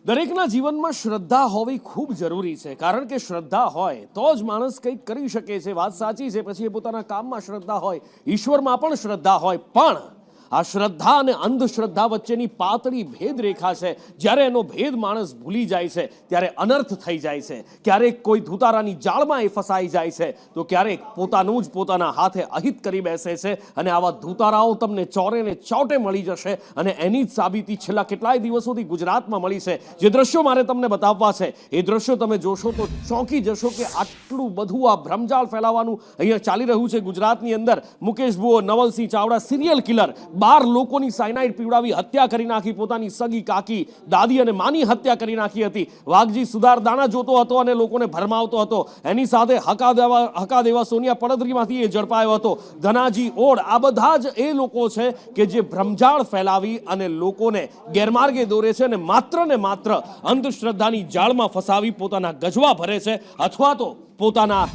દરેકના જીવનમાં શ્રદ્ધા હોવી ખૂબ જરૂરી છે, કારણ કે શ્રદ્ધા હોય તો જ માણસ કંઈક કરી શકે છે. વાત સાચી છે. પછી એ પોતાના કામમાં શ્રદ્ધા હોય, ઈશ્વરમાં પણ શ્રદ્ધા હોય, પણ આ શ્રદ્ધા અને અંધશ્રદ્ધા વચ્ચેની પાતળી ભેદરેખા છે. જ્યારે એનો ભેદ માણસ ભૂલી જાય છે ત્યારે અનર્થ થઈ જાય છે. ક્યારેક કોઈ ધુતારાની જાળમાં એ ફસાઈ જાય છે, તો ક્યારેક પોતાનું જ પોતાના હાથે અહિત કરી બેસે છે. અને આવા ધુતારાઓ તમને ચોરે ને ચોટે મળી જશે, અને એની જ સાબિતી છેલ્લા કેટલાય દિવસોથી ગુજરાતમાં મળી છે. જે દ્રશ્યો મારે તમને બતાવવા છે, એ દ્રશ્યો તમે જોશો તો ચોંકી જશો કે આટલું બધું આ ભ્રમજાળ ફેલાવાનું અહીંયા ચાલી રહ્યું છે ગુજરાતની અંદર. મુકેશ ભુવો, નવલસિંહ ચાવડા, સિરિયલ કિલર, 12 લોકોની સાયનાઇડ પીવડાવી હત્યા કરી નાખી. પોતાની સગી કાકી, દાદી અને માની હત્યા કરી નાખી હતી. વાઘજી સુધાર દાણા જોતો હતો અને લોકોને ભરમાવતો હતો. એની સાથે હકા દેવા સોનિયા પડદરીમાંથી એ ઝડપાયો હતો. ધનાજી ઓડ, આ બધા જ એ લોકો છે કે જે ભ્રમજાળ ફેલાવી અને લોકોને ગેરમાર્ગે દોરે છે અને માત્ર ને માત્ર અંધશ્રદ્ધાની જાળમાં ફસાવી પોતાના ગજવા ભરે છે, અથવા તો પોતાના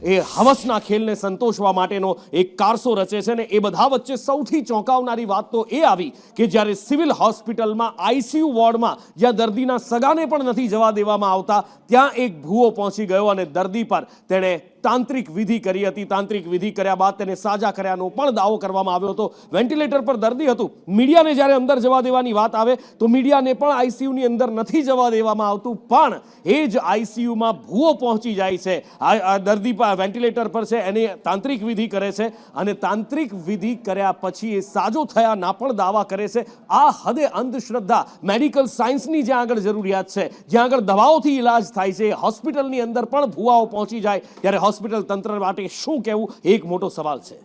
એ હવસના ખેલને સંતોષવા માટેનો એક કારસો રચે છે. ને એ બધા વચ્ચે સૌથી ચોંકાવનારી વાત તો એ આવી કે જ્યારે સિવિલ હોસ્પિટલમાં આઈસીયુ વોર્ડમાં જ્યાં દર્દીના સગાને પણ નથી જવા દેવામાં આવતા, ત્યાં એક ભૂવો પહોંચી ગયો અને દર્દી પર તેણે તાંત્રિક વિધિ કરી હતી. તાંત્રિક વિધિ કર્યા બાદ તેને સાજા કર્યાનો પણ દાવો કરવામાં આવ્યો હતો. વેન્ટિલેટર પર દર્દી હતું. મીડિયાને જ્યારે અંદર જવા દેવાની વાત આવે તો મીડિયાને પણ આઈસીયુની અંદર નથી જવા દેવામાં આવતું, પણ એ જ આઈસીયુમાં ભૂવો પહોંચી જાય છે. આ દર્દી વેન્ટિલેટર પર છે, એને તાંત્રિક વિધિ કરે છે અને તાંત્રિક વિધિ કર્યા પછી એ સાજો થયા ના પણ દાવા કરે છે. આ હદે અંધશ્રદ્ધા મેડિકલ સાયન્સની જ્યાં આગળ જરૂરિયાત છે, જ્યાં આગળ દવાઓથી ઇલાજ થાય છે, હોસ્પિટલની અંદર પણ ભૂવાઓ પહોંચી જાય ત્યારે હોસ્પિટલ તંત્ર માટે શું કહેવું, એક મોટો સવાલ છે.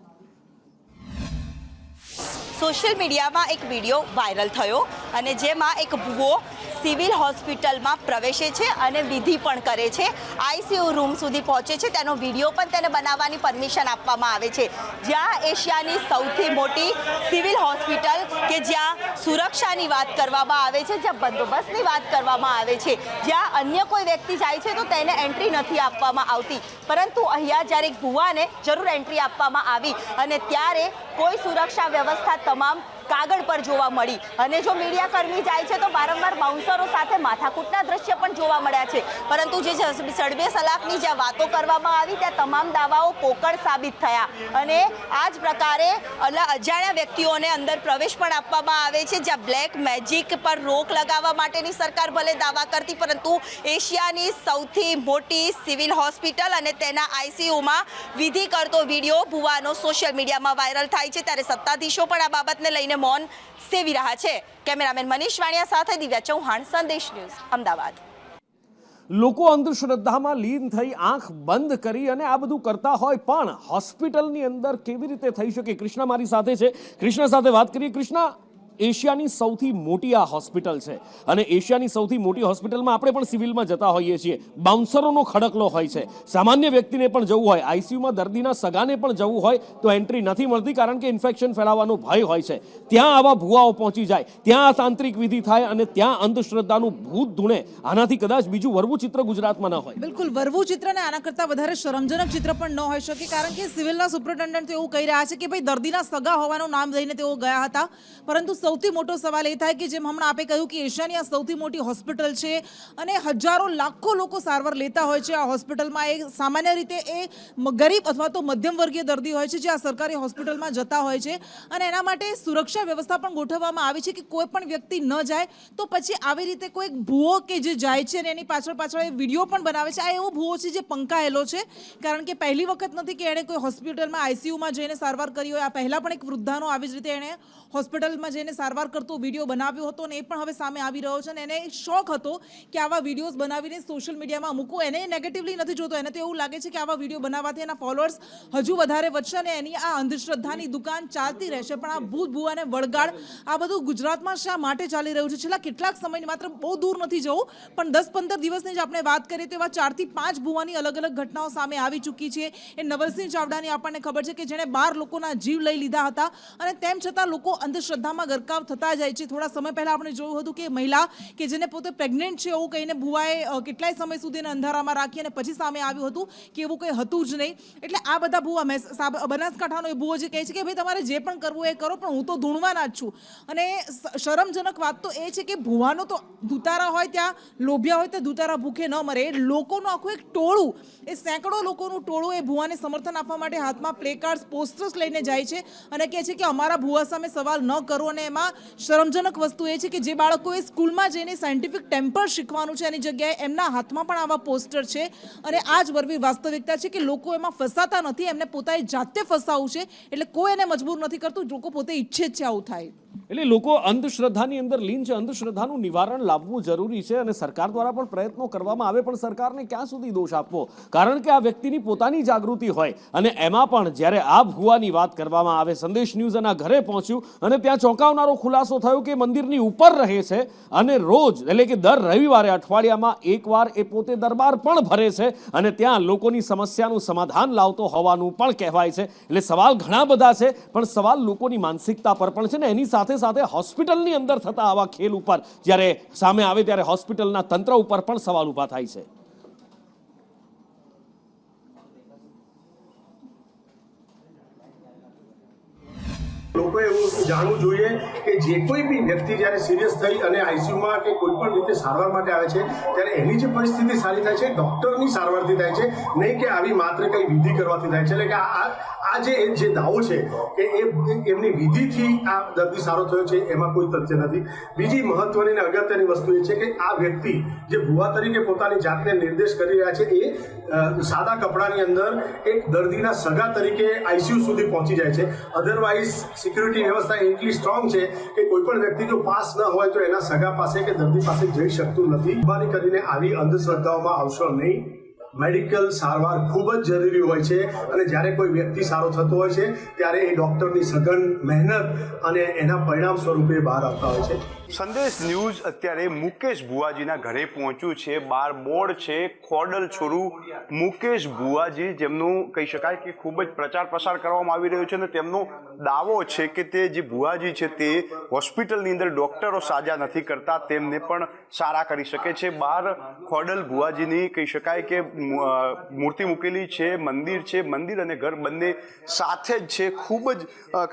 સોશિયલ મીડિયામાં એક વિડીયો વાયરલ થયો અને જેમાં એક ભૂવો સિવિલ હોસ્પિટલમાં પ્રવેશે છે અને વિધિ પણ કરે છે, આઈસીયુ રૂમ સુધી પહોંચે છે. તેનો વિડીયો પણ તેને બનાવવાની પરમિશન આપવામાં આવે છે. જ્યાં એશિયાની સૌથી મોટી સિવિલ હોસ્પિટલ કે જ્યાં સુરક્ષાની વાત કરવામાં આવે છે, જ્યાં બંદોબસ્તની વાત કરવામાં આવે છે, જ્યાં અન્ય કોઈ વ્યક્તિ જાય છે તો તેને એન્ટ્રી નથી આપવામાં આવતી, પરંતુ અહીંયા જ્યારે એક ભૂવાને જરૂર એન્ટ્રી આપવામાં આવી અને ત્યારે કોઈ સુરક્ષા વ્યવસ્થા તમામ કાગળ પર જોવા મળી. અને જો મીડિયાકર્મી જાય છે તો વારંવાર બાઉન્સરો સાથે માથાકૂટના દ્રશ્ય પણ જોવા મળ્યા છે. પરંતુ જે સડબે સલાખની જ્યાં વાતો કરવામાં આવી ત્યાં તમામ દાવાઓ પોકળ સાબિત થયા અને આ જ પ્રકારે અજાણ્યા વ્યક્તિઓને અંદર પ્રવેશ પણ આપવામાં આવે છે. જ્યાં બ્લેક મેજિક પર રોક લગાવવા માટેની સરકાર ભલે દાવા કરતી, પરંતુ એશિયાની સૌથી મોટી સિવિલ હોસ્પિટલ અને તેના આઈસીયુમાં વિધિ કરતો વિડીયો ભુવાનો સોશિયલ મીડિયામાં વાયરલ થાય છે. ત્યારે સત્તાધીશો પણ આ બાબતને લઈને મૌન સેવી રહ્યા છે. કેમેરામેન મનીષ વાણિયા સાથે દિવ્યા ચૌહાણ, સંદેશ ન્યૂઝ, અમદાવાદ. લોકો અંધશ્રદ્ધામાં લીન થઈ આંખ બંધ કરી અને આ બધું કરતા હોય, પણ હોસ્પિટલની અંદર કેવી રીતે થઈ શકે? કૃષ્ણા મારી સાથે છે. કૃષ્ણા સાથે વાત કરીએ. કૃષ્ણા, એશિયાની સૌથી મોટી આ હોસ્પિટલ છે અને એશિયાની સૌથી મોટી હોસ્પિટલમાં આપણે પણ સિવિલમાં જતા હોઈએ છીએ. બાઉન્સરોનો ખડકલો હોય છે. સામાન્ય વ્યક્તિને પણ જવું હોય, આઈસીયુમાં દર્દીના સગાને પણ જવું હોય તો એન્ટ્રી નથી મળતી, કારણ કે ઇન્ફેક્શન ફેલાવાનો ભય હોય છે. ત્યાં આવા ભૂવાઓ પહોંચી જાય, ત્યાં તાંત્રિક વિધિ થાય અને ત્યાં અંધશ્રદ્ધાનું ભૂત ધૂણે. આનાથી કદાચ બીજું વરવું ચિત્ર ગુજરાતમાં ન હોય. બિલકુલ, વરવું ચિત્ર ને આના કરતા વધારે શરમજનક ચિત્ર પણ ન હોઈ શકે, કારણ કે સિવિલના સુપ્રિન્ટેન્ડન્ટ એવું કહી રહ્યા છે કે ભાઈ દર્દીના સગા હોવાનું નામ લઈને તેઓ ગયા હતા. પરંતુ સૌથી મોટો સવાલ એ થાય કે જેમ હમણાં આપે કહ્યું કે એશિયાની આ સૌથી મોટી હોસ્પિટલ છે અને હજારો લાખો લોકો સારવાર લેતા હોય છે આ હોસ્પિટલમાં. એ સામાન્ય રીતે એ ગરીબ અથવા તો મધ્યમ વર્ગીય દર્દી હોય છે જે આ સરકારી હોસ્પિટલમાં જતા હોય છે અને એના માટે સુરક્ષા વ્યવસ્થા પણ ગોઠવવામાં આવી છે કે કોઈ પણ વ્યક્તિ ન જાય. તો પછી આવી રીતે કોઈ ભૂવો કે જે જાય છે અને એની પાછળ એ વિડીયો પણ બનાવે છે. આ એવો ભૂવો છે જે પંકાયેલો છે, કારણ કે પહેલી વખત નથી કે એણે કોઈ હોસ્પિટલમાં આઈસીયુમાં જઈને સારવાર કરી હોય. આ પહેલાં પણ એક વૃદ્ધાનો આવી જ રીતે એણે હોસ્પિટલમાં જઈને સારવાર કરતો વિડીયો બનાવ્યો હતો અને એ પણ હવે સામે આવી રહ્યો છે. અને એને શોખ હતો કે આવા વિડીયોઝ બનાવીને સોશિયલ મીડિયામાં મૂકવું. એને નેગેટિવલી નથી જોતો, એને તો એવું લાગે છે કે આવા વિડીયો બનાવવાથી એના ફોલોઅર્સ હજુ વધારે વધશે અને એની આ અંધશ્રદ્ધાની દુકાન ચાલતી રહેશે. પણ આ ભૂત ભૂવાને વળગાડ આ બધું ગુજરાતમાં શા માટે ચાલી રહ્યું છે? છેલ્લા કેટલાક સમયની, માત્ર બહુ દૂર નથી જવું, પણ 10-15 દિવસની જ આપણે વાત કરીએ તો એવા 4 થી 5 ભૂવાની અલગ અલગ ઘટનાઓ સામે આવી ચૂકી છે. એ નવલસિંહ ચાવડાની આપણને ખબર છે કે જેણે 12 લોકોના જીવ લઈ લીધા હતા અને તેમ છતાં લોકો અંધશ્રદ્ધામાં ગરકાવ થતા જાય છે. થોડા સમય પહેલા આપણે જોયું હતું કે મહિલા કે જેને પોતે પ્રેગ્નન્ટ છે એવું કહીને ભુવાએ કેટલાય સમય સુધી એને અંધારામાં રાખી અને પછી સામે આવ્યું હતું કે એવું કંઈ હતું જ નહીં. એટલે આ બધા ભુવા બનાસકાંઠાનો એ ભુવો જે કહે છે કે ભાઈ તમારે જે પણ કરવું એ કરો, પણ હું તો ધૂણવાના જ છું. અને શરમજનક વાત તો એ છે કે ભુવાનો તો દુતારા હોય ત્યાં લોભિયા હોય તો દુતારા ભૂખે ન મરે. એ લોકોનું આખું એક ટોળું, એ સેંકડો લોકોનું ટોળું એ ભુવાને સમર્થન આપવા માટે હાથમાં પ્લે કાર્ડ, પોસ્ટર્સ લઈને જાય છે અને કહે છે કે અમારા ભુવા સામે સવાલ ન કરો. અને એમાં શરમજનક વસ્તુ એ છે કે જે બાળકોએ સ્કૂલમાં જઈને સાયન્ટિફિક ટેમ્પર શીખવાનું છે એની જગ્યાએ એમના હાથમાં પણ આવા પોસ્ટર છે. અને આ જ વરવી વાસ્તવિકતા છે કે લોકો એમાં ફસાતા નથી, એમને પોતાએ જાતે ફસાવું છે. એટલે કોઈ એને મજબૂર નથી કરતું, લોકો પોતે ઈચ્છે જ છે આવું થાય. એટલે લોકો અંધશ્રદ્ધાની અંદર લીન છે. અંધશ્રદ્ધાનું નિવારણ લાવવું જરૂરી છે અને સરકાર દ્વારા પણ પ્રયત્નો કરવામાં આવે, પણ સરકારને ક્યાં સુધી દોષ આપવો? કારણ કે આ વ્યક્તિની પોતાની જાગૃતિ હોય અને એમાં પણ જ્યારે આ ભુવાની વાત કરવામાં આવે, સંદેશ ન્યૂઝ એના ઘરે પહોંચ્યું અને ત્યાં ચોંકાવનારો ખુલાસો થયો કે મંદિરની ઉપર રહે છે અને રોજ એટલે કે દર રવિવારે અઠવાડિયામાં એકવાર એ પોતે દરબાર પણ ભરે છે અને ત્યાં લોકોની સમસ્યાનું સમાધાન લાવતો હોવાનું પણ કહેવાય છે. એટલે સવાલ ઘણા બધા છે, પણ સવાલ લોકોની માનસિકતા પર પણ છે ને એની સાથે સાથે હોસ્પિટલની અંદર થતા આવા ખેલ ઉપર જ્યારે સામે આવે ત્યારે હોસ્પિટલના તંત્ર ઉપર પણ સવાલ ઊભા થાય છે. લોકોએ એવું જાણવું જોઈએ કે જે કોઈ બી વ્યક્તિ જ્યારે સિરિયસ થઈ અને આઈસીયુમાં કે કોઈ પણ રીતે સારવાર માટે આવે છે ત્યારે એની જે પરિસ્થિતિ સારી થાય છે ડૉક્ટરની સારવારથી થાય છે, નહીં કે આવી માત્ર કંઈ વિધિ કરવાથી થાય છે. એટલે કે આ જે દાવો છે કે એમની વિધિથી આ દર્દી સારો થયો છે એમાં કોઈ તથ્ય નથી. બીજી મહત્વની અને અગત્યની વસ્તુ એ છે કે આ વ્યક્તિ જે ભુવા તરીકે પોતાની જાતને નિર્દેશ કરી રહ્યા છે એ સાદા કપડાની અંદર એક દર્દીના સગા તરીકે આઈસીયુ સુધી પહોંચી જાય છે. અધરવાઇઝ સિક્યુરિટી વ્યવસ્થા એટલી સ્ટ્રોંગ છે કે કોઈ પણ વ્યક્તિ જો પાસ ન હોય તો એના સગા પાસે કે દર્દી પાસે જઈ શકતું નથી. મહેરબાની કરીને આવી અંધશ્રદ્ધાઓમાં આવશો નહીં. મેડિકલ સારવાર ખૂબ જ જરૂરી હોય છે અને જ્યારે કોઈ વ્યક્તિ સારો થતો હોય છે ત્યારે એ ડૉક્ટરની સઘન મહેનત અને એના પરિણામ સ્વરૂપે બહાર આવતા હોય છે. સંદેશ ન્યૂઝ અત્યારે મુકેશ ભુવાજીના ઘરે પહોંચ્યું છે. બાર બોર્ડ છે, ખોડલ છોરું મુકેશ ભુવાજી, જેમનું કહી શકાય કે ખૂબ જ પ્રચાર પ્રસાર કરવામાં આવી રહ્યો છે અને તેમનો દાવો છે કે તે જે ભુવાજી છે તે હોસ્પિટલની અંદર ડૉક્ટરો સાજા નથી કરતા, તેમને પણ સારા કરી શકે છે. બાર ખોડલ ભુવાજીની કહી શકાય કે મૂર્તિ મૂકેલી છે, મંદિર છે, મંદિર અને ઘર બંને સાથે જ છે. ખૂબ જ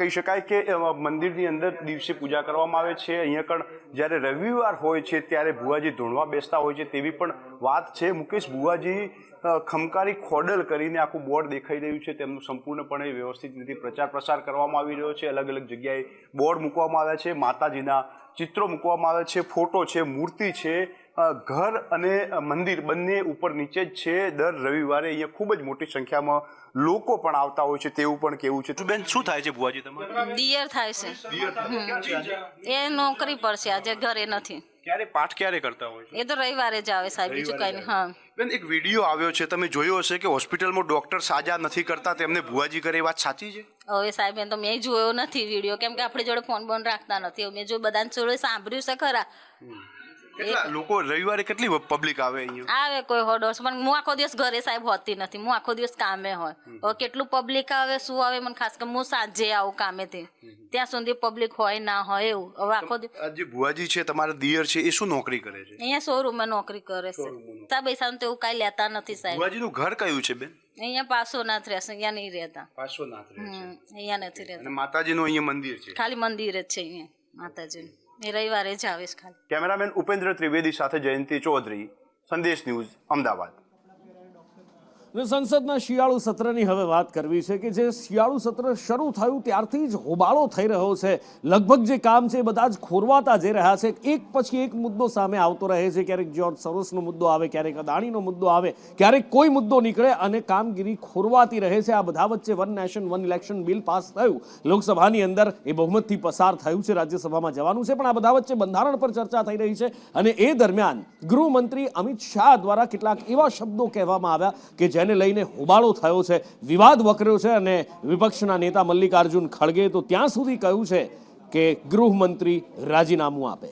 કહી શકાય કે મંદિરની અંદર દિવસે પૂજા કરવામાં આવે છે. અહીંયા પણ જ્યારે રવિવાર હોય છે ત્યારે ભુવાજી ધૂણવા બેસતા હોય છે તેવી પણ વાત છે. મુકેશ ભુવાજી ખમકારી ખોડલ કરીને આખું બોર્ડ દેખાઈ રહ્યું છે, તેમનું સંપૂર્ણપણે વ્યવસ્થિત રીતે પ્રચાર પ્રસાર કરવામાં આવી રહ્યો છે. અલગ અલગ જગ્યાએ બોર્ડ મૂકવામાં આવ્યા છે, માતાજીના ચિત્રો મૂકવામાં આવ્યા છે, ફોટો છે, મૂર્તિ છે, ઘર અને મંદિર બંને ઉપર નીચે જ છે. દર રવિવારે અહીંયા ખૂબ જ મોટી સંખ્યામાં લોકો પણ આવતા હોય છે તેવું પણ કેવું છે. બેન, શું થાય છે ભુવાજી તમારે? દિયર થાય છે. એ નોકરી પર છે, આજે ઘરે નથી. ક્યારે પાઠ ક્યારે કરતા હોય છે? એ તો રવિવારે જ આવે સાહેબ, બીજું કઈ નહીં. હા બેન, એક વિડીયો આવ્યો છે, તમે જોયો હશે કે હોસ્પિટલમાં ડોક્ટર સાજા નથી કરતા, તેમને ભુવાજી કરે, વાત સાચી છે? હવે સાહેબ એમ તો મેં જોયો નથી વિડીયો, કેમ કે આપણી જોડે ફોન બોન રાખતા નથી. મેં જો બધાને જોડે સાંભળ્યું છે ખરા. કેટલા લોકો રવિવારે કેટલી પબ્લિક આવે અહીંયા? આવે કોઈ 100-150, પણ હું આખો દિવસ ઘરે સાહેબ હોતી નથી, હું આખો દિવસ કામે હોય. હવે કેટલું પબ્લિક આવે શું આવે મને ખાસ કરી, હું સાંજે આવું કામેથી, ત્યાં સુધી પબ્લિક હોય ના હોય એવું. હવે આખો જે ભુવાજી છે તમારા દિયર છે એ શું નોકરી કરે છે? અહીંયા શોરૂમમાં નોકરી કરે છે સાહેબ. પૈસા તો એવું કાંઈ લેતા નથી સાહેબ. ભુવાજીનું ઘર કયું છે બેન? અહીંયા પાર્શ્વનાથ રહેશે, અહીંયા નહીં રહેતા. પાર્શ્વનાથ રહે છે. અહીંયા નથી રહેતા. અને માતાજીનું અહીંયા મંદિર છે? ખાલી મંદિર જ છે અહીંયા માતાજીનું. એ રવિવારે જ આવે છે ખાલી. કેમેરામેન ઉપેન્દ્ર ત્રિવેદી સાથે જયંતિ ચૌધરી, સંદેશ ન્યૂઝ, અમદાવાદ. સંસદના શિયાળુ સત્રની હવે વાત કરવી છે કે જે શિયાળુ સત્ર શરૂ થયું ત્યારથી જ હોબાળો થઈ રહ્યો છે. લગભગ જે કામ છે બધા જ ખોરવાતા જઈ રહ્યા છે. એક પછી એક મુદ્દો સામે આવતો રહે છે. ક્યારેક જ્યોર્જ સોરોસનો મુદ્દો આવે, ક્યારેક અદાણીનો મુદ્દો આવે, ક્યારેક કોઈ મુદ્દો નીકળે અને કામગીરી ખોરવાતી રહે છે. આ બધા વચ્ચે one nation one election bill pass થયું લોકસભાની અંદર, એ બહુમતથી પસાર થયું છે, રાજ્યસભામાં જવાનું છે, પણ આ બધા વચ્ચે બંધારણ પર ચર્ચા થઈ રહી છે. અને એ દરમિયાન ગૃહમંત્રી અમિત શાહ દ્વારા કેટલાક એવા શબ્દો કહેવામાં આવ્યા કે જેને લઈને હોબાળો થયો છે, વિવાદ વકર્યો છે. અને વિપક્ષના નેતા મલ્લિકાર્જુન ખડગે તો ત્યાં સુધી કહ્યું છે કે ગૃહમંત્રી રાજીનામું આપે.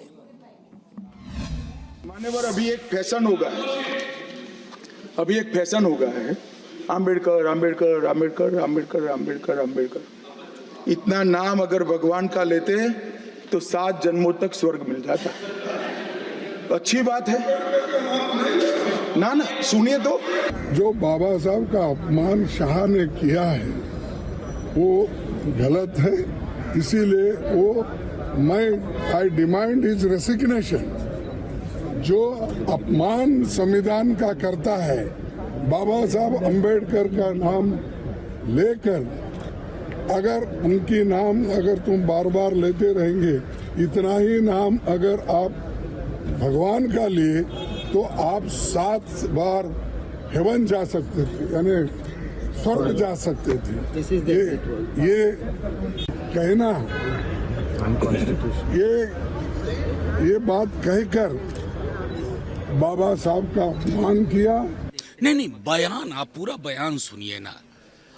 मान्यवर, अभी एक फैशन होगा अभी एक फैशन होगा है आम्बेडकर आम्बेडकर आम्बेडकर आम्बेडकर आम्बेडकर आम्बेडकर. इतना नाम अगर भगवान का लेते तो 7 जन्मों तक स्वर्ग मिल जाता। अच्छी बात है ना? सुनिए तो, जो बाबा साहब का अपमान शाह ने किया है वो गलत है, इसीलिए आई डिमांड हिज रेसिग्नेशन। जो अपमान संविधान का करता है, बाबा साहब अंबेडकर का नाम लेकर, अगर उनकी नाम अगर तुम बार बार लेते रहेंगे, इतना ही नाम अगर आप भगवान का लिए तो आप 7 बार हेवन जा सकते थे, यानी स्वर्ग जा सकते थे। ये कहना, ये बात कहकर बाबा साहब का अपमान किया। नहीं, बयान आप पूरा बयान सुनिए ना।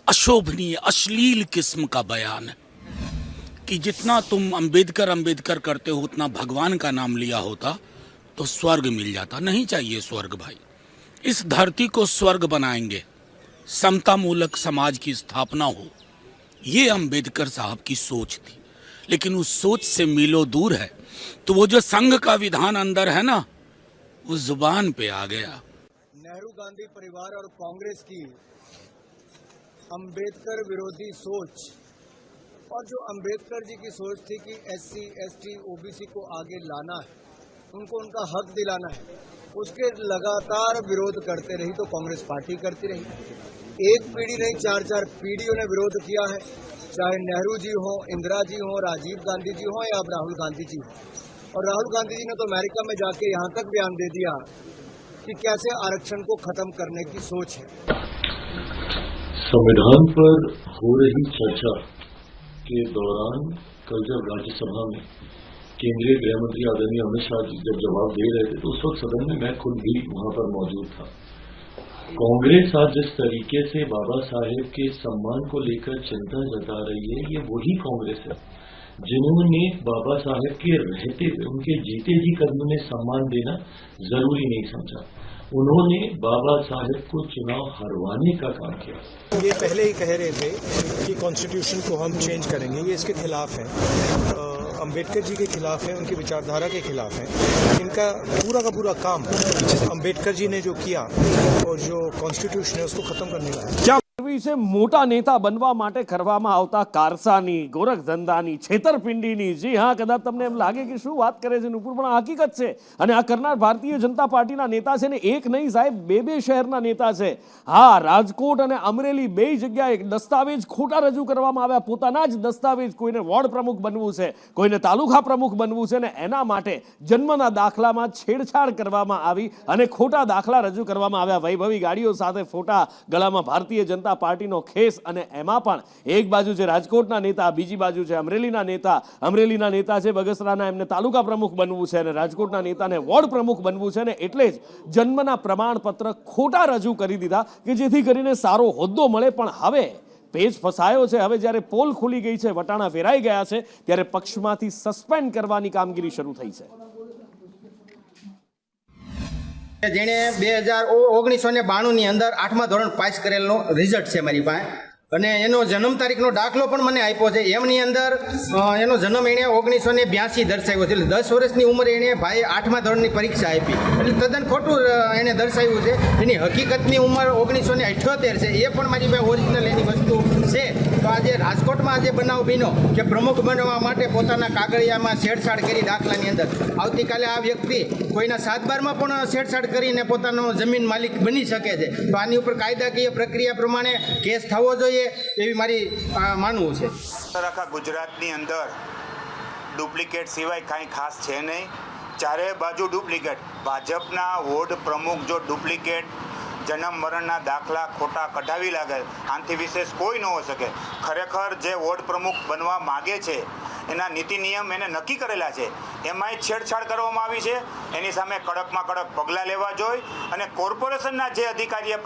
अशोभनीय अश्लील किस्म का बयान है कि जितना तुम अंबेडकर करते हो उतना भगवान का नाम लिया होता तो स्वर्ग मिल जाता। नहीं चाहिए स्वर्ग भाई। इस धरती को स्वर्ग बनाएंगे, समता मूलक समाज की स्थापना हो, ये अंबेडकर साहब की सोच थी। लेकिन उस सोच से मीलों दूर है। तो वो जो संघ का विधान अंदर है ना, वो जुबान पे आ गया। नेहरू गांधी परिवार और कांग्रेस की अंबेडकर विरोधी सोच, और जो अंबेडकर जी की सोच थी कि SC, ST, OBC को आगे लाना है, उनको उनका हक दिलाना है, उसके लगातार विरोध करते रही तो कांग्रेस पार्टी करती रही। एक पीढ़ी नहीं, 4 पीढ़ियों ने विरोध किया है, चाहे नेहरू जी हो, इंदिरा जी हो, राजीव गांधी जी हो या अब राहुल गांधी जी हो। और राहुल गांधी जी ने तो अमेरिका में जाके यहाँ तक बयान दे दिया कि कैसे आरक्षण को खत्म करने की सोच है। संविधान पर हो रही चर्चा के दौरान कल जब राज्यसभा में केंद्रीय गृह मंत्री आदरणीय अमित शाह जी जब जवाब दे रहे थे तो उस वक्त सदन में मैं खुद भी वहां पर मौजूद था। कांग्रेस आज जिस तरीके से बाबा साहेब के सम्मान को लेकर चिंता जता रही है, ये वही कांग्रेस है जिन्होंने बाबा साहेब के रहते हुए उनके जीते जी कभी उन्हें सम्मान देना जरूरी नहीं समझा। उन्होंने बाबा साहेब को चुनाव हरवाने का काम किया। ये पहले ही कह रहे थे कि कॉन्स्टिट्यूशन को हम चेंज करेंगे, ये इसके खिलाफ है, अंबेडकर जी के खिलाफ है, उनकी विचारधारा के खिलाफ है। इनका पूरा का पूरा काम अंबेडकर जी ने जो किया और जो कॉन्स्टिट्यूशन है उसको खत्म करने का है। વિશે મોટા નેતા બનવા માટે કરવામાં આવતા કારસાની, ગોરખ ધંધાની, છેતરપિંડીની, જી હા, કદાચ તમને એમ લાગે કે શું વાત કરે છે નુપુર, પણ આ હકીકત છે। અને આ કરનાર ભારતીય જનતા પાર્ટીના નેતા છે ને, એક નહીં સાહેબ, બે શહેરના નેતા છે। હા, રાજકોટ અને અમરેલી બે જગ્યાએ દસ્તાવેજ ખોટા રજૂ કરવામાં આવ્યા, પોતાના જ દસ્તાવેજ, કોઈને વોર્ડ પ્રમુખ બનવું છે, કોઈને તાલુકા પ્રમુખ બનવું છે, ને એના માટે જન્મના દાખલામાં છેડછાડ કરવામાં આવી અને ખોટા દાખલા રજૂ કરવામાં આવ્યા। વૈભવી ગાડીઓ સાથે ફોટા, ગળામાં ભારતીય જનતા પાર્ટીનો ખેસ, અને એમાં પણ એક બાજુ છે રાજકોટના નેતા, બીજી બાજુ છે અમરેલીના નેતા છે બગસરાના, એમને તાલુકા પ્રમુખ બનવું છે અને રાજકોટના નેતાને વોર્ડ પ્રમુખ બનવું છે, ને એટલે જ જન્મના પ્રમાણપત્ર ખોટા રજૂ કરી દીધા કે જેથી કરીને સારો હોદ્દો મળે। પણ હવે પેજ ફસાયો છે। હવે જ્યારે પોલ ખુલી ગઈ છે, વટાણા ફેરાઈ ગયા છે, ત્યારે પક્ષમાંથી સસ્પેન્ડ કરવાની કામગીરી શરૂ થઈ છે। જેણે 1992ની અંદર 8મા ધોરણ પાસ કરેલનો રિઝલ્ટ છે મારી પાસે, અને એનો જન્મ તારીખનો દાખલો પણ મને આપ્યો છે। એમની અંદર એનો જન્મ એણે 1982 દર્શાવ્યો છે, એટલે 10 વર્ષની ઉંમરે એણે ભાઈ 8મા ધોરણની પરીક્ષા આપી, એટલે તદ્દન ખોટું એણે દર્શાવ્યું છે। એની હકીકતની ઉંમર 1978 છે, એ પણ મારી પાસે ઓરિજિનલ એની વસ્તુ છે। તો આજે રાજકોટમાં આજે બનાવ બન્યો કે પ્રમુખ બનવા માટે પોતાના કાગળિયામાં છેડછાડ કરી દાખલાની અંદર, આવતીકાલે આ વ્યક્તિ કોઈના 7/12માં પણ છેડછાડ કરીને પોતાનો જમીન માલિક બની શકે છે। તો આની ઉપર કાયદાકીય પ્રક્રિયા પ્રમાણે કેસ થવો જોઈએ એવી મારી માનવું છે। આખા ગુજરાતની અંદર ડુપ્લિકેટ સિવાય કાંઈ ખાસ છે નહીં, ચારે બાજુ ડુપ્લિકેટ। ભાજપના વોર્ડ પ્રમુખ જો ડુપ્લિકેટ જન્મ મરણના દાખલા ખોટા કઢાવી લાગે, આનાથી વિશેષ કોઈ ન હોઈ શકે। ખરેખર જે વોર્ડ પ્રમુખ બનવા માગે છે એના નીતિ નિયમ એને નક્કી કરેલા છે, એમાંય છેડછાડ કરવામાં આવી છે, એની સામે કડકમાં કડક પગલાં લેવા જોઈએ। અને કોર્પોરેશનના જે અધિકારીએ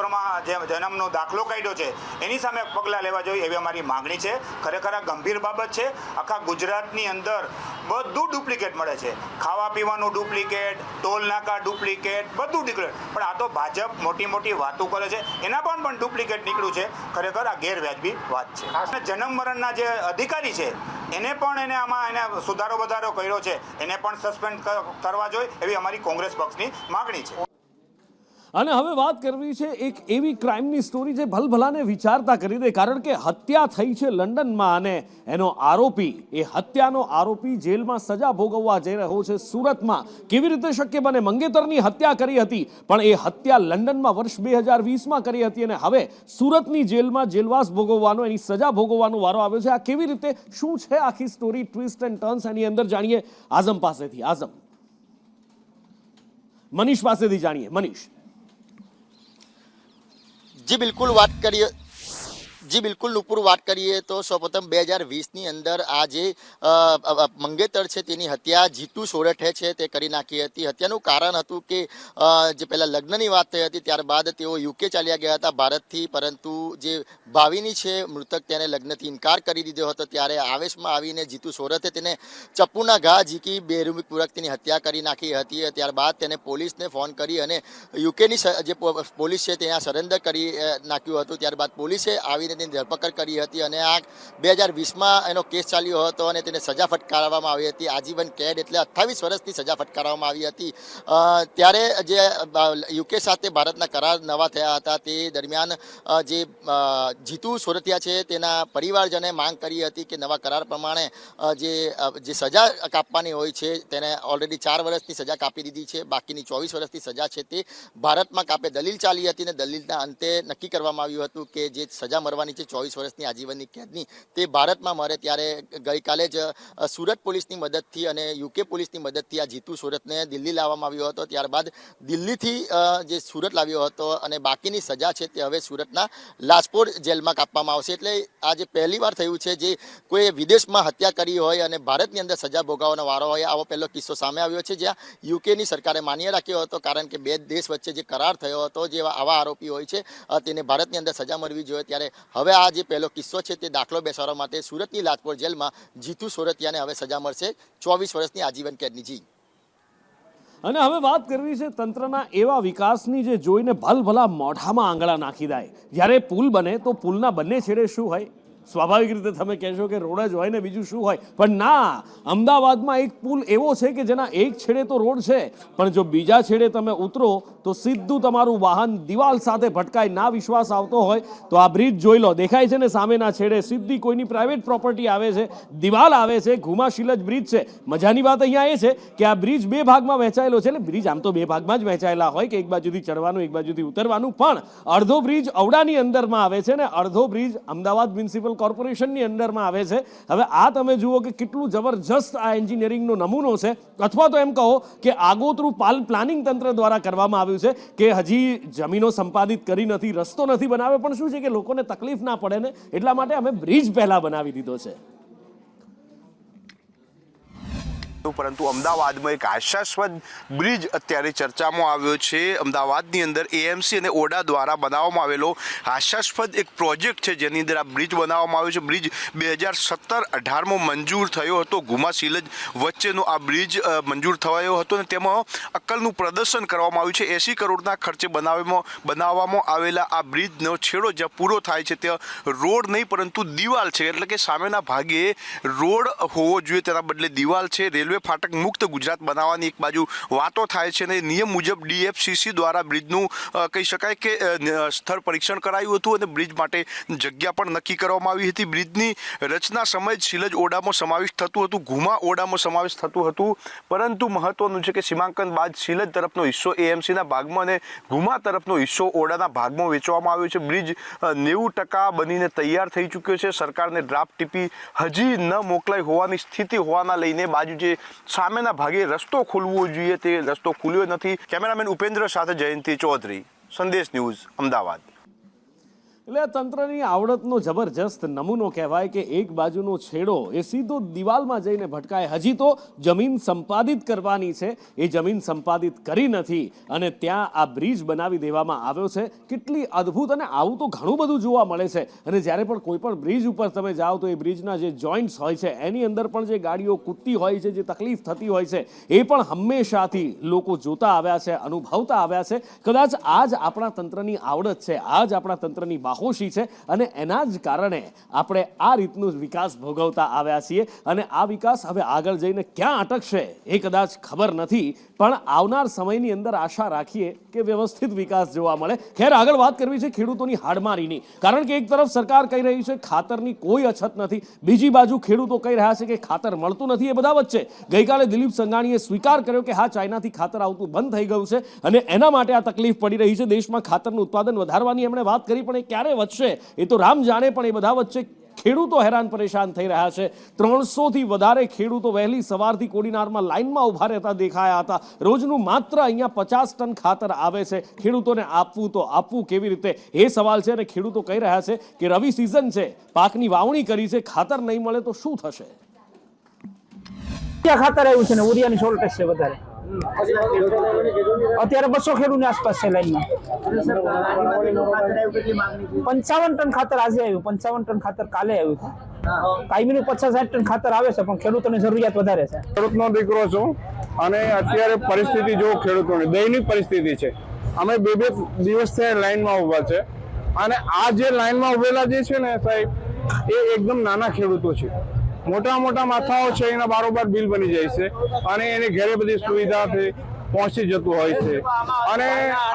જે જન્મનો દાખલો કાઢ્યો છે એની સામે પગલાં લેવા જોઈએ એવી અમારી માગણી છે। ખરેખર આ ગંભીર બાબત છે। આખા ગુજરાતની અંદર બધું ડુપ્લિકેટ મળે છે, ખાવા પીવાનું ડુપ્લિકેટ, ટોલ નાકા ડુપ્લિકેટ, બધું ડુપ્લિકેટ। પણ આ તો ભાજપ મોટી વાતો કરે છે, એના પણ ડુપ્લિકેટ નીકળ્યું છે। ખરેખર આ ગેરવ્યાજબી વાત છે। જન્મ મરણના જે અધિકારી છે એને પણ એને આમાં એને સુધારો વધારો કર્યો છે એને પણ સસ્પેન્ડ કરવા જોઈએ એવી અમારી કોંગ્રેસ પક્ષની માગણી છે. અને હવે વાત કરવી છે એક એવી ક્રાઇમની સ્ટોરી જે ભલભલાને વિચારતા કરી દે, કારણ કે હત્યા થઈ છે લંડનમાં અને એનો આરોપી, એ હત્યાનો આરોપી જેલમાં સજા ભોગવવા જઈ રહ્યો છે સુરતમાં. કેવી રીતે શક્ય બને? મંગેતરની હત્યા કરી હતી, પણ એ હત્યા લંડનમાં વર્ષ 2020માં કરી હતી અને હવે સુરતની જેલમાં જેલવાસ ભોગવવાનો, એની સજા ભોગવવાનો વારો આવ્યો છે. આ કેવી રીતે, શું છે આખી સ્ટોરી, ટ્વિસ્ટ એન્ડ ટર્ન્સ એની અંદર જાણીએ આઝમ પાસેથી. આઝમ, મનીષ પાસેથી જાણીએ. મનીષ, જી બિલકુલ નુપુર, વાત કરીએ તો સૌપ્રથમ 2020ની અંદર આ જે મંગેતર છે તેની હત્યા જીતુ સોરઠે છે તે કરી નાખી હતી. હત્યાનું કારણ હતું કે જે પહેલા લગ્નની વાત થઈ હતી, ત્યારબાદ તેઓ યુકે ચાલ્યા ગયા હતા ભારતથી, પરંતુ જે ભાવિની છે મૃતક તેને લગ્નથી ઇનકાર કરી દીધો હતો. ત્યારે આવેશમાં આવીને જીતુ સોરઠે તેને ચપ્પુના ઘા ઝીકી બેરહમીપૂર્વક તેની હત્યા કરી નાખી હતી. ત્યારબાદ તેને પોલીસને ફોન કરી અને યુકેની જે પોલીસ છે ત્યાં સરેન્ડર કરી નાખ્યું હતું. ત્યારબાદ પોલીસે આવીને ધરપકડ કરી હતી અને આ 2020માં એનો કેસ ચાલ્યો હતો અને તેને સજા ફટકારવામાં આવી હતી. આજીવન કેદ એટલે 28 વર્ષની સજા ફટકારવામાં આવી હતી. ત્યારે જે યુકે સાથે ભારતના કરાર નવા થયા હતા તે દરમિયાન જે જીતુ સોરઠિયા છે તેના પરિવારજને માંગ કરી હતી કે નવા કરાર પ્રમાણે જે સજા કાપવાની હોય છે તેને ઓલરેડી 4 વર્ષની સજા કાપી દીધી છે, બાકીની 24 વર્ષની સજા છે તે ભારતમાં કાપે. દલીલ ચાલી હતી અને દલીલના અંતે નક્કી કરવામાં આવ્યું હતું કે જે સજા મરવાની 24 વર્ષની આજીવનની કેદની તે ભારતમાં મરે. ત્યારે ગઈકાલે જ સુરત પોલીસની મદદથી અને યુકે પોલીસની મદદથી આ જીતુ સોરઠને દિલ્હી લાવવામાં આવ્યો હતો. ત્યારબાદ દિલ્હીથી જે સુરત લાવ્યો હતો અને બાકીની સજા છે તે હવે સુરતના લાજપોર જેલમાં કાપવામાં આવશે. એટલે આ જે પહેલીવાર થયું છે જે કોઈ વિદેશમાં હત્યા કરી હોય અને ભારતની અંદર સજા ભોગવવાનો વારો હોય, આવો પહેલો કિસ્સો સામે આવ્યો છે જ્યાં યુકેની સરકારે માન્ય રાખ્યો હતો, કારણ કે બે દેશ વચ્ચે જે કરાર થયો હતો જે આવા આરોપી હોય છે તેને ભારતની અંદર સજા મળવી જોઈએ. ત્યારે હવે આ જે પહેલો કિસ્સો છે તે દાખલો બેસાડવા માટે સુરતની લાજપોર જેલમાં જીતુ સોરઠિયાને હવે સજા મળશે 24 વર્ષની આજીવન કેદની. જી, અને હવે વાત કરવી છે તંત્રના એવા વિકાસની જે જોઈને ભલભલા મોઢામાં આંગળા નાખી દે. જ્યારે પુલ બને તો પુલના બંને છેડે શું હોય? સ્વાભાવિક રીતે તમે કહેશો કે રોડ જ હોય ને બીજું શું હોય, પણ ના, અમદાવાદમાં એક પુલ એવો છે કે જેના એક છેડે તો રોડ છે, પણ જો બીજા છેડે તમે ઉતરો તો સીધું તમારું વાહન દિવાલ સાથે ભટકાય. ના વિશ્વાસ આવતો હોય તો આ બ્રિજ જોઈ લો, દેખાય છે ને સામેના છેડે સીધી કોઈની પ્રાઇવેટ પ્રોપર્ટી આવે છે, દિવાલ આવે છે, ઘુમાશીલજ બ્રિજ છે. મજાની વાત અહીંયા એ છે કે આ બ્રિજ 2 ભાગમાં વહેંચાયેલો છે. એટલે બ્રિજ આમ તો 2 ભાગમાં જ વહેંચાયેલા હોય કે એક બાજુથી ચડવાનું એક બાજુથી ઉતરવાનું, પણ અડધો બ્રિજ ઔડાની અંદરમાં આવે છે ને અડધો બ્રિજ અમદાવાદ મ્યુનિસિપલ કોર્પોરેશનની અંદરમાં આવે છે. હવે આ તમે જુઓ કે કેટલું જબરજસ્ત આ એન્જિનિયરિંગનો નમૂનો છે, અથવા તો એમ કહો કે આગોતરું પ્લાનિંગ તંત્ર દ્વારા કરવામાં આવ્યું છે કે હજી જમીનો સંપાદિત કરી નથી, રસ્તો નથી બનાવ્યો, પણ શું છે કે લોકોને તકલીફ ના પડે ને એટલા માટે અમે બ્રિજ પહેલા બનાવી દીધો છે. પરંતુ અમદાવાદમાં એક આશાસ્પદ બ્રિજ અત્યારે ચર્ચામાં આવ્યો છે. અમદાવાદની અંદર એએમસી અને ઓડા દ્વારા બનાવવામાં આવેલો આશાસ્પદ એક પ્રોજેક્ટ છે જેની અંદર આ બ્રિજ બનાવવામાં આવ્યો છે. બ્રિજ 2017-18માં મંજૂર થયો હતો. ઘુમાશીલજ વચ્ચેનો આ બ્રિજ મંજૂર થયો હતો અને તેમાં અક્કલનું પ્રદર્શન કરવામાં આવ્યું છે. 80 કરોડના ખર્ચે બનાવવામાં આવેલા આ બ્રિજનો છેડો જ્યાં પૂરો થાય છે ત્યાં રોડ નહીં પરંતુ દિવાલ છે, એટલે કે સામેના ભાગે રોડ હોવો જોઈએ તેના બદલે દિવાલ છે. રેલવે ફાટક મુક્ત ગુજરાત બનાવવાની એક બાજુ વાતો થાય છે અને નિયમ મુજબ ડીએફસીસી દ્વારા બ્રિજનું કહી શકાય કે સ્થળ પરીક્ષણ કરાયું હતું અને બ્રિજ માટે જગ્યા પણ નક્કી કરવામાં આવી હતી. બ્રિજની રચના સમયે જ શીલજ ઓડામાં સમાવેશ થતું હતું, ઘુમા ઓડામાં સમાવેશ થતું હતું, પરંતુ મહત્વનું છે કે સીમાંકન બાદ શીલજ તરફનો હિસ્સો એએમસીના ભાગમાં અને ઘુમા તરફનો હિસ્સો ઓડાના ભાગમાં વેચવામાં આવ્યો છે. બ્રિજ 90% બનીને તૈયાર થઈ ચૂક્યો છે. સરકારને ડ્રાફ્ટ ટીપી હજી ન મોકલાઈ હોવાની સ્થિતિ હોવાના લઈને બાજુ જે સામેના ભાગે રસ્તો ખોલવો જોઈએ તે રસ્તો ખુલ્યો નથી. કેમેરામેન ઉપેન્દ્ર સાથે જયંતિ ચૌધરી, સંદેશ ન્યૂઝ, અમદાવાદ. એટલે તંત્રની આવડતનો જબરજસ્ત નમૂનો કહેવાય કે એક બાજુનો છેડો એ સીધો દિવાલમાં જઈને ભટકાય. હજી તો જમીન સંપાદિત કરવાની છે, એ જમીન સંપાદિત કરી નથી અને ત્યાં આ બ્રિજ બનાવી દેવામાં આવ્યો છે. કેટલી અદ્ભુત, અને આવું તો ઘણું બધું જોવા મળે છે. અને જ્યારે પણ કોઈ પણ બ્રિજ ઉપર તમે જાઓ તો એ બ્રિજના જે જોઈન્ટ્સ હોય છે એની અંદર પણ જે ગાડીઓ કૂદતી હોય છે, જે તકલીફ થતી હોય છે, એ પણ હંમેશાથી લોકો જોતા આવ્યા છે, અનુભવતા આવ્યા છે. કદાચ આ જ આપણા તંત્રની આવડત છે, આ જ આપણા તંત્રની પાહોશી છે અને એના જ કારણે આપણે આ રીતનું વિકાસ ભોગવતા આવ્યા છીએ અને આ વિકાસ હવે આગળ જઈને ક્યાં અટકશે એ કદાચ ખબર નથી, પણ આવનાર સમયની અંદર આશા રાખીએ કે વ્યવસ્થિત વિકાસ જોવા મળે. ખેર, આગળ વાત કરવી છે ખેડૂતોની હાડમારીની, કારણ કે એક તરફ સરકાર કહી રહી છે ખાતરની કોઈ અછત નથી, બીજી બાજુ ખેડૂતો કહી રહ્યા છે કે ખાતર મળતું નથી. એ બધા વચ્ચે ગઈકાલે દિલીપ સંઘાણીએ સ્વીકાર કર્યો કે હા, ચાઇનાથી ખાતર આવતું બંધ થઈ ગયું છે અને એના માટે આ તકલીફ પડી રહી છે. દેશમાં ખાતરનું ઉત્પાદન વધારવાની એમણે વાત કરી, પણ એ ક્યારે વધશે એ તો રામ જાણે. પણ એ બધા વચ્ચે ખેડૂતો હેરાન પરેશાન થઈ રહ્યા છે. 300થી વધારે ખેડૂતો વહેલી સવારથી કોડીનારમાં લાઇનમાં ઊભા રહેતા દેખાયા હતા. રોજનું માત્ર અહીંયા 50 ટન ખાતર આવે છે. ખેડૂતોને આપવું તો આપવું કેવી રીતે, એ સવાલ છે. અને ખેડૂતો કહી રહ્યા છે કે રવિ સિઝન છે, પાકની વાવણી કરી છે, ખાતર નહીં મળે તો શું થશે? ખાતર આવ્યું છે ને ઉરિયાની શોર્ટેજ છે વધારે. અત્યારે 200 ખેડૂતની આસપાસ છે લાઈનમાં. 55 ટન ખાતર આજે આવ્યું, 55 ટન ખાતર કાલે આવ્યું છે. કાયમીનું 50-60 ટન ખાતર આવે છે, પણ ખેડૂતોની જરૂરિયાત વધારે છે. ખેડૂતનો દીકરો છું અને અત્યારે પરિસ્થિતિ જો ખેડૂતોની દૈનિક પરિસ્થિતિ છે. અમે 2 દિવસથી લાઈનમાં ઊભા છે અને આ જે લાઈનમાં ઉભેલા જે છે ને સાહેબ, એ એકદમ નાના ખેડૂતો છે. મોટા મોટા માથાઓ છે એના બારોબાર બિલ બની જાય છે અને એની ઘરે બધી સુવિધાથી પહોંચી જતું હોય છે. અને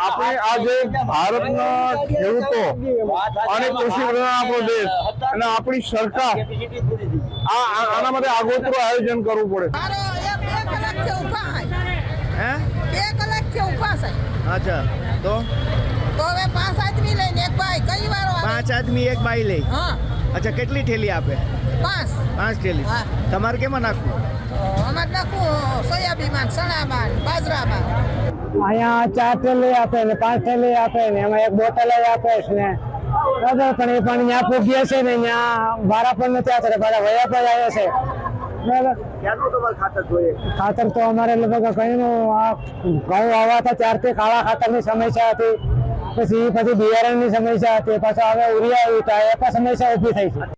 આપણે આ જે ભારતના ખેડૂતો અને કૃષિ પ્રધાન આપણો દેશ અને આપણી સરકાર આના માટે આગોતરું આયોજન કરવું પડે. 2 કલાકથી ઊભા છે. અચ્છા, તો હવે 5 આદમી લઈને એક બાઈ કઈ વાર 5 આદમી એક બાઈ લઈ. હા. અચ્છા, કેટલી થેલી આપે? 5 થેલી. તમારે કેમાં નાખવું? અમારે નાખવું સોયાબીન, ચણામાં, બાજરામાં. અહીંયા 4 થેલી આપે ને 5 થેલી આપે ને એમાં એક બોટલ આપે છે ને બરાબર. પણ એ પણ ત્યાં પૂગીએ છે ને ત્યાં ભાડા પણ નથી આવતા, ભાડા વયા પર આવે છે. ક્યારનું તમારે ખાતર જોઈએ? ખાતર તો અમારે લગભગ કઈનું આ ઘઉં આવ્યા હતા ત્યારથી કાળા ખાતરની સમસ્યા હતી, પછી બિયારણની સમસ્યા હતી, પાછા હવે ઉરિયા આવી એ પણ સમસ્યા ઊભી થઈ છે.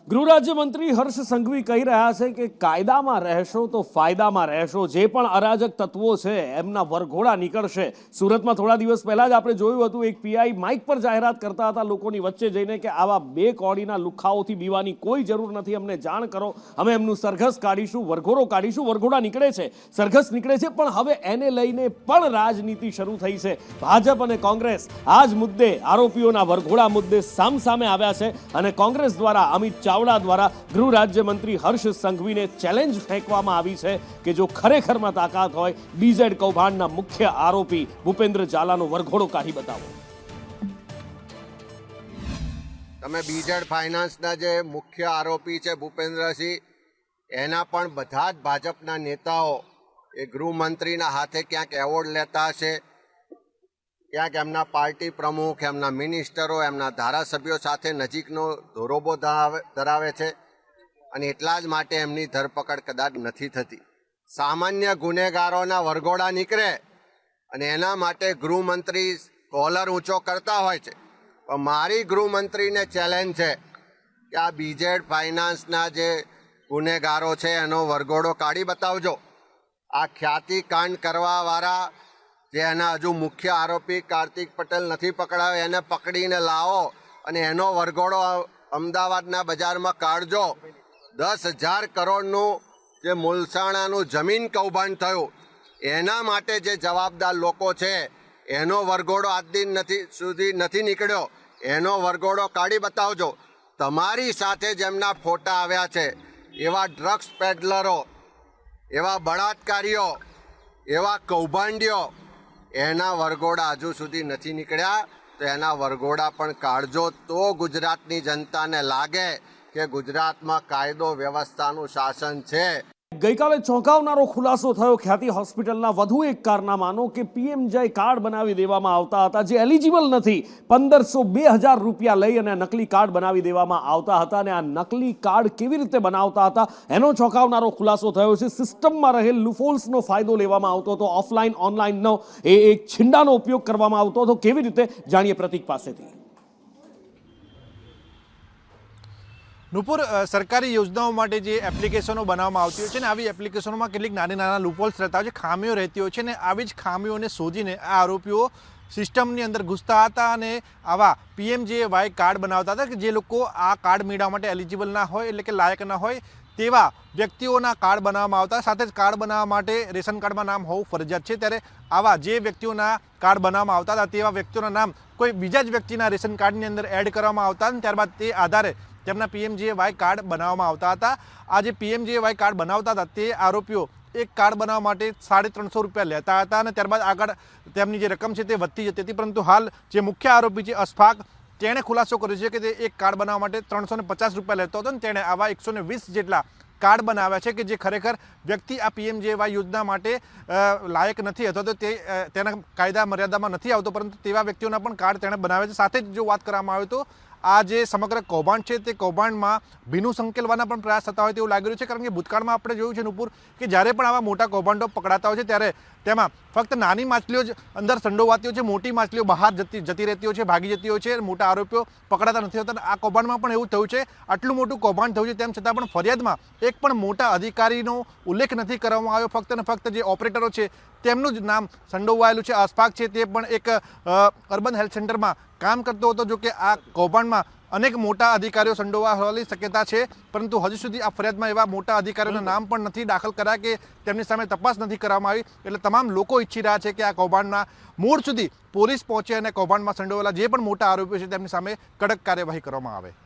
ગૃહ રાજ્યમંત્રી હર્ષ સંઘવી કહી રહ્યા છે કે કાયદામાં રહેશો તો ફાયદામાં રહેશો. જે પણ અરાજક તત્વો છે એમના વરઘોડા નીકળશે. સુરતમાં થોડા દિવસ પહેલા જ આપણે જોયું હતું, એક પીઆઈ માઇક પર જાહેરાત કરતા હતા લોકોની વચ્ચે જઈને કે આવા 2 કોડીના લુખાઓથી બીવાની કોઈ જરૂર નથી, અમને જાણ કરો, અમે એમનું સરઘસ કાઢીશું, વરઘોડો કાઢીશું. વરઘોડા નીકળે છે, સરઘસ નીકળે છે, પણ હવે એને લઈને પણ રાજનીતિ શરૂ થઈ છે. ભાજપ અને કોંગ્રેસ આ જ મુદ્દે, આરોપીઓના વરઘોડા મુદ્દે સામસામે આવ્યા છે અને કોંગ્રેસ દ્વારા અમિત ચાવડા દ્વારા ગૃહ રાજ્યમંત્રી હર્ષ સંઘવીને ચેલેન્જ ફેંકવામાં આવી છે કે જો ખરેખરમાં તાકાત હોય, બીઝેડ કૌભાંડના મુખ્ય આરોપી ભૂપેન્દ્ર ઝાલાનો વરઘોડો કાઢી બતાવો. તમે બીઝેડ ફાઇનાન્સના જે મુખ્ય આરોપી છે ભૂપેન્દ્રસિંહ, એના પણ બધા જ ભાજપના નેતાઓ એ ગૃહમંત્રીના હાથે ક્યાંક એવોર્ડ લેતા હશે, ક્યાંક એમના પાર્ટી પ્રમુખ, એમના મિનિસ્ટરો, એમના ધારાસભ્યો સાથે નજીકનો ધોરોબો ધરાવે છે અને એટલા જ માટે એમની ધરપકડ કદાચ નથી થતી. સામાન્ય ગુનેગારોના વરઘોડા નીકળે અને એના માટે ગૃહમંત્રી કોલર ઊંચો કરતા હોય છે. પણ મારી ગૃહમંત્રીને ચેલેન્જ છે કે આ બીઝેડ ફાઇનાન્સના જે ગુનેગારો છે એનો વરઘોડો કાઢી બતાવજો. આ ખ્યાતિકાંડ કરવાવાળા જે એના હજુ મુખ્ય આરોપી કાર્તિક પટેલ નથી પકડાયો, એને પકડીને લાવો અને એનો વરઘોડો અમદાવાદના બજારમાં કાઢજો. 10,000 કરોડનું જે મુલસાણાનું જમીન કૌભાંડ થયું એના માટે જે જવાબદાર લોકો છે એનો વરઘોડો આજ દિન સુધી નથી નીકળ્યો, એનો વરઘોડો કાઢી બતાવજો. તમારી સાથે જેમના ફોટા આવ્યા છે એવા ડ્રગ્સ પેડલરો, એવા બળાત્કારીઓ, એવા કૌભાંડીઓ, એના વરઘોડા હજુ સુધી નથી નીકળ્યા. તો એના વરઘોડા પણ કાઢજો, તો ગુજરાતની જનતાને લાગે કે ગુજરાતમાં કાયદો વ્યવસ્થાનું શાસન છે. ગઈકાલે ચોંકાવનારો ખુલાસો થયો ખ્યાતિ હોસ્પિટલના વધુ એક કારનામાનો કે પીએમજય કાર્ડ બનાવી દેવામાં આવતા હતા જે એલિજિબલ નથી. 1500-2000 રૂપિયા લઈ અને નકલી કાર્ડ બનાવી દેવામાં આવતા હતા અને આ નકલી કાર્ડ કેવી રીતે બનાવતા હતા એનો ચોંકાવનારો ખુલાસો થયો છે. સિસ્ટમમાં રહેલ લુફોલ્સનો ફાયદો લેવામાં આવતો હતો, ઓફલાઈન ઓનલાઈનનો એક છિંડાનો ઉપયોગ કરવામાં આવતો હતો. કેવી રીતે, જાણીએ પ્રતીક પાસેથી. નુપુર, સરકારી યોજનાઓ માટે જે એપ્લિકેશનો બનાવવામાં આવતી હોય છે ને, આવી એપ્લિકેશનોમાં કેટલીક નાના લૂપહોલ્સ રહેતા હોય છે, ખામીઓ રહેતી હોય છે ને આવી જ ખામીઓને શોધીને આ આરોપીઓ સિસ્ટમની અંદર ઘૂસતા હતા અને આવા PMJY કાર્ડ બનાવતા હતા કે જે લોકો આ કાર્ડ મેળવવા માટે એલિજિબલ ના હોય, એટલે કે લાયક ના હોય તેવા વ્યક્તિઓના કાર્ડ બનાવવામાં આવતા. સાથે જ કાર્ડ બનાવવા માટે રેશન કાર્ડમાં નામ હોવું ફરજિયાત છે. ત્યારે આવા જે વ્યક્તિઓના કાર્ડ બનાવવામાં આવતા હતા તેવા વ્યક્તિઓના નામ કોઈ બીજા જ વ્યક્તિના રેશન કાર્ડની અંદર એડ કરવામાં આવતા અને ત્યારબાદ તે આધારે તેમના PMJY કાર્ડ બનાવવામાં આવતા હતા. આ જે PMJY કાર્ડ બનાવતા હતા તે આરોપીઓ એક કાર્ડ બનાવવા માટે 350 રૂપિયા લેતા હતા અને ત્યારબાદ આગળ તેમની જે રકમ છે તે વધતી જતી હતી. પરંતુ હાલ જે મુખ્ય આરોપી છે અશફાક, તેણે ખુલાસો કર્યો છે કે તે એક કાર્ડ બનાવવા માટે 350 રૂપિયા લેતો હતો અને તેણે આવા 120 જેટલા કાર્ડ બનાવ્યા છે કે જે ખરેખર વ્યક્તિ આ PMJY યોજના માટે લાયક નથી અથવા તો તેના કાયદા મર્યાદામાં નથી આવતો, પરંતુ તેવા વ્યક્તિઓના પણ કાર્ડ તેણે બનાવ્યા છે. સાથે જ જો વાત કરવામાં આવે તો આ જે સમગ્ર કૌભાંડ છે તે કૌભાંડમાં ભીનું સંકેલવાના પણ પ્રયાસ થતા હોય તેવું લાગી રહ્યું છે. કારણ કે ભૂતકાળમાં આપણે જોયું છે નુપુર કે જ્યારે પણ આવા મોટા કૌભાંડો પકડાતા હોય છે ત્યારે તેમાં ફક્ત નાની માછલીઓ જ અંદર સંડોવાતી હોય છે, મોટી માછલીઓ બહાર જતી રહેતી હોય છે, ભાગી જતી હોય છે, મોટા આરોપીઓ પકડાતા નથી હોતા. આ કૌભાંડમાં પણ એવું થયું છે. આટલું મોટું કૌભાંડ થયું છે તેમ છતાં પણ ફરિયાદમાં એક પણ મોટા અધિકારીનો ઉલ્લેખ નથી કરવામાં આવ્યો. ફક્ત ને ફક્ત જે ઓપરેટરો છે તેમનું જ નામ સંડોવાયેલું છે. અશફાક છે તે પણ એક અર્બન હેલ્થ સેન્ટરમાં કામ કરતો હતો. જો કે આ કૌભાંડમાં અનેક મોટા અધિકારીઓ સંડોવાવાની શક્યતા છે, પરંતુ હજુ સુધી આ ફરિયાદમાં એવા મોટા અધિકારીઓના નામ પણ નથી દાખલ કર્યા કે તેમની સામે તપાસ નથી કરવામાં આવી. એટલે તમામ લોકો ઈચ્છી રહ્યા છે કે આ કૌભાંડના મૂળ સુધી પોલીસ પહોંચે અને કૌભાંડમાં સંડોવાયેલા જે પણ મોટા આરોપીઓ છે તેમની સામે કડક કાર્યવાહી કરવામાં આવે.